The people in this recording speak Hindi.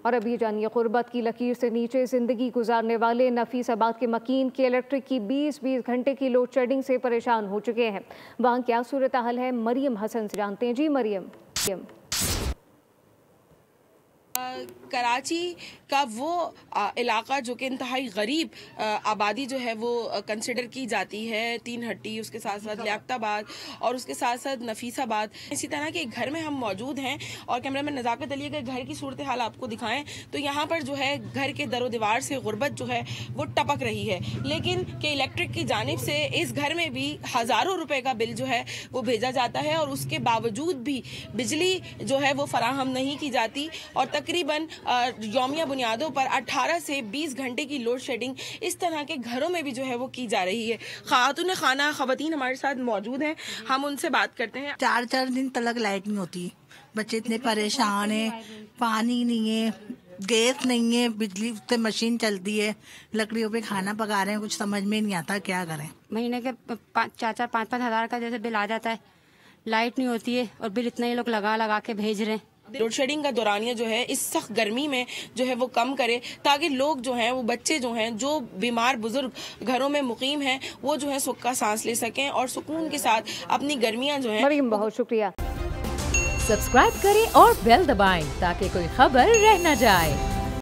और अभी जानिए गुर्बत की लकीर से नीचे जिंदगी गुजारने वाले नफीसाबाद के मकीन के इलेक्ट्रिक की 20-20 घंटे की लोड शेडिंग से परेशान हो चुके हैं। वहाँ क्या सूरत हाल है, मरियम हसन से जानते हैं। जी मरियम। कराची का वो इलाका जो कि इंतहाई गरीब आबादी जो है वो कंसिडर की जाती है, तीन हट्टी, उसके साथ साथ लियाकताबाद और उसके साथ साथ नफीसाबाद। इसी तरह के एक घर में हम मौजूद हैं और कैमरामैन नज़ाकत अली अगर घर की सूरत हाल आपको दिखाएं तो यहाँ पर जो है घर के दरो दीवार से गुर्बत जो है वो टपक रही है, लेकिन के इलेक्ट्रिक की जानिब से इस घर में भी हज़ारों रुपए का बिल जो है वो भेजा जाता है और उसके बावजूद भी बिजली जो है वो फराहम नहीं की जाती और तकरीबन यौमिया बुनियादों पर 18 से 20 घंटे की लोड शेडिंग इस तरह के घरों में भी जो है वो की जा रही है। खातून खाना खवातीन हमारे साथ मौजूद हैं, हम उनसे बात करते हैं। 4-4 दिन तक लाइट नहीं होती, बच्चे इतने परेशान हैं, पानी नहीं है, गैस नहीं है, बिजली से मशीन चलती है, लकड़ियों पे खाना पका रहे हैं, कुछ समझ में नहीं आता क्या करें। महीने के 4-5 हज़ार का जैसे बिल आ जाता है, लाइट नहीं होती है और बिल इतना ही लोग लगा के भेज रहे हैं। लोड शेडिंग का दौरानिया जो है इस सख्त गर्मी में जो है वो कम करे ताकि लोग जो हैं वो बच्चे जो हैं जो बीमार बुजुर्ग घरों में मुकीम हैं वो जो है सुख का सांस ले सकें और सुकून के साथ अपनी गर्मियां जो हैं। मरियम बहुत शुक्रिया। सब्सक्राइब करें और बेल दबाएं ताकि कोई खबर रह न जाए।